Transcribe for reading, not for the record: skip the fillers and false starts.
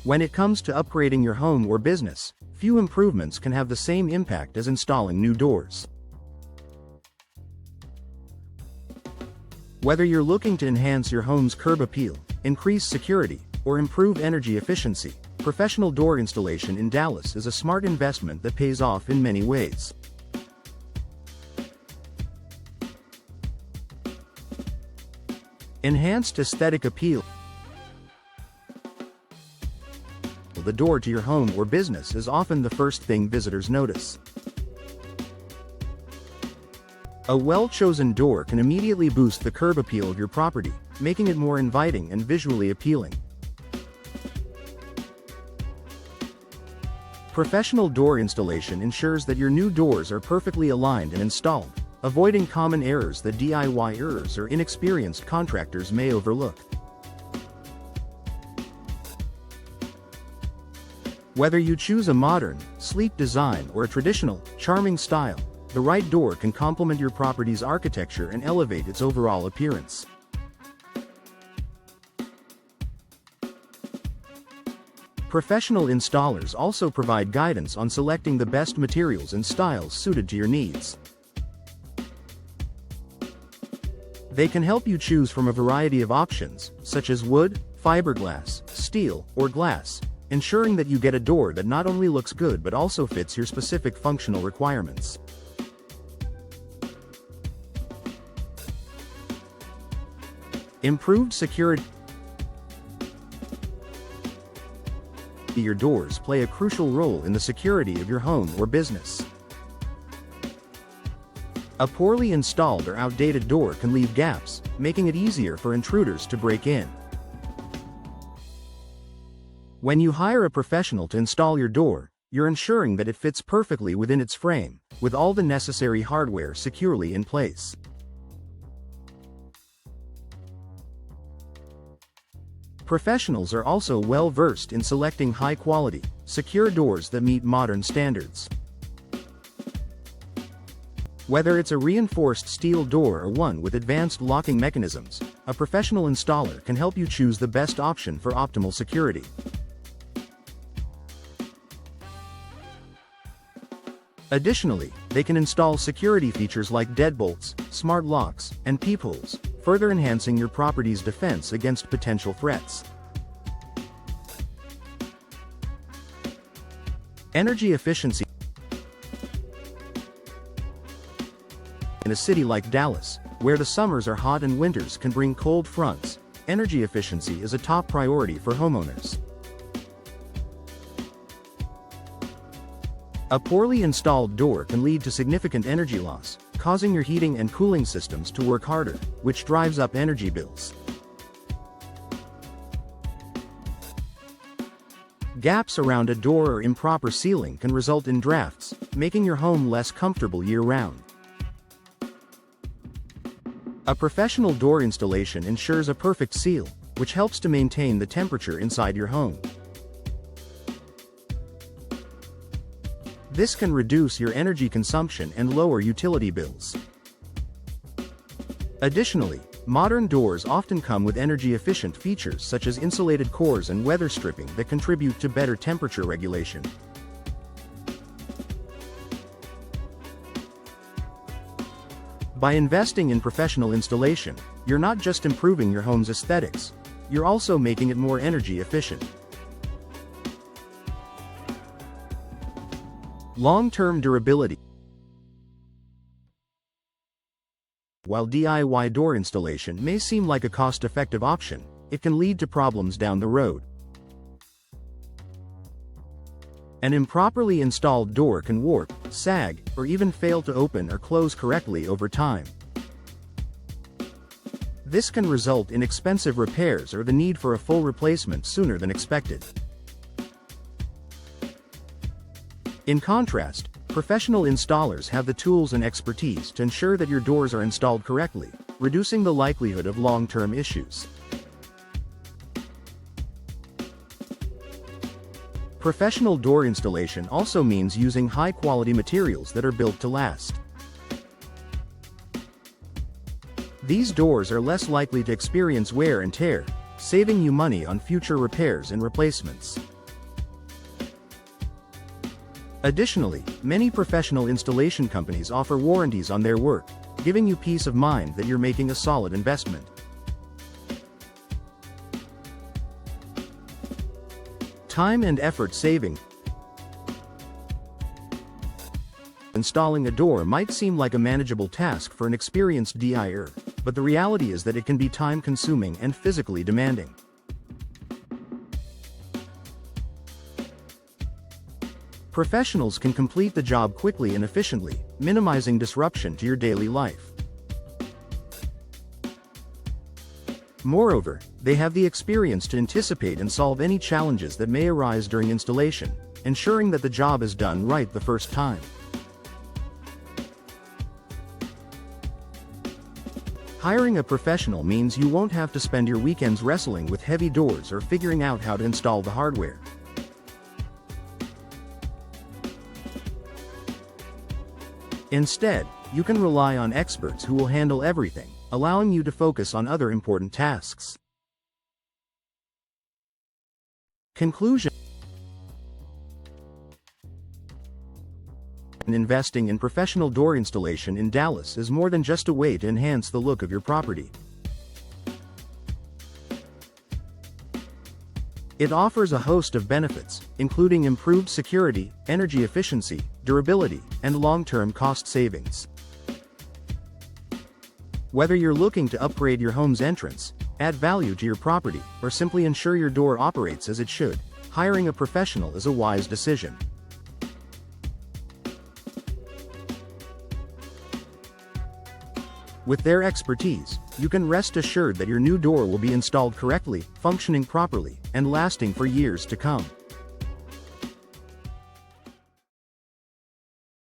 When it comes to upgrading your home or business, few improvements can have the same impact as installing new doors. Whether you're looking to enhance your home's curb appeal, increase security, or improve energy efficiency, professional door installation in Dallas is a smart investment that pays off in many ways. Enhanced aesthetic appeal. The door to your home or business is often the first thing visitors notice. A well-chosen door can immediately boost the curb appeal of your property, making it more inviting and visually appealing. Professional door installation ensures that your new doors are perfectly aligned and installed, avoiding common errors that DIYers or inexperienced contractors may overlook. Whether you choose a modern, sleek design or a traditional, charming style, the right door can complement your property's architecture and elevate its overall appearance. Professional installers also provide guidance on selecting the best materials and styles suited to your needs. They can help you choose from a variety of options, such as wood, fiberglass, steel, or glass, ensuring that you get a door that not only looks good but also fits your specific functional requirements. Improved security. Your doors play a crucial role in the security of your home or business. A poorly installed or outdated door can leave gaps, making it easier for intruders to break in. When you hire a professional to install your door, you're ensuring that it fits perfectly within its frame, with all the necessary hardware securely in place. Professionals are also well versed in selecting high-quality, secure doors that meet modern standards. Whether it's a reinforced steel door or one with advanced locking mechanisms, a professional installer can help you choose the best option for optimal security. Additionally, they can install security features like deadbolts, smart locks, and peepholes, further enhancing your property's defense against potential threats. Energy efficiency. In a city like Dallas, where the summers are hot and winters can bring cold fronts, energy efficiency is a top priority for homeowners. A poorly installed door can lead to significant energy loss, causing your heating and cooling systems to work harder, which drives up energy bills. Gaps around a door or improper sealing can result in drafts, making your home less comfortable year-round. A professional door installation ensures a perfect seal, which helps to maintain the temperature inside your home. This can reduce your energy consumption and lower utility bills. Additionally, modern doors often come with energy-efficient features such as insulated cores and weather stripping that contribute to better temperature regulation. By investing in professional installation, you're not just improving your home's aesthetics, you're also making it more energy efficient. Long-term durability. While DIY door installation may seem like a cost-effective option, it can lead to problems down the road. An improperly installed door can warp, sag, or even fail to open or close correctly over time. This can result in expensive repairs or the need for a full replacement sooner than expected. In contrast, professional installers have the tools and expertise to ensure that your doors are installed correctly, reducing the likelihood of long-term issues. Professional door installation also means using high-quality materials that are built to last. These doors are less likely to experience wear and tear, saving you money on future repairs and replacements. Additionally, many professional installation companies offer warranties on their work, giving you peace of mind that you're making a solid investment. Time and effort saving. Installing a door might seem like a manageable task for an experienced DIYer, but the reality is that it can be time-consuming and physically demanding. Professionals can complete the job quickly and efficiently, minimizing disruption to your daily life. Moreover, they have the experience to anticipate and solve any challenges that may arise during installation, ensuring that the job is done right the first time. Hiring a professional means you won't have to spend your weekends wrestling with heavy doors or figuring out how to install the hardware. Instead, you can rely on experts who will handle everything, allowing you to focus on other important tasks. Conclusion. Investing in professional door installation in Dallas is more than just a way to enhance the look of your property. It offers a host of benefits, including improved security, energy efficiency, durability, and long-term cost savings. Whether you're looking to upgrade your home's entrance, add value to your property, or simply ensure your door operates as it should, hiring a professional is a wise decision. With their expertise, you can rest assured that your new door will be installed correctly, functioning properly, and lasting for years to come.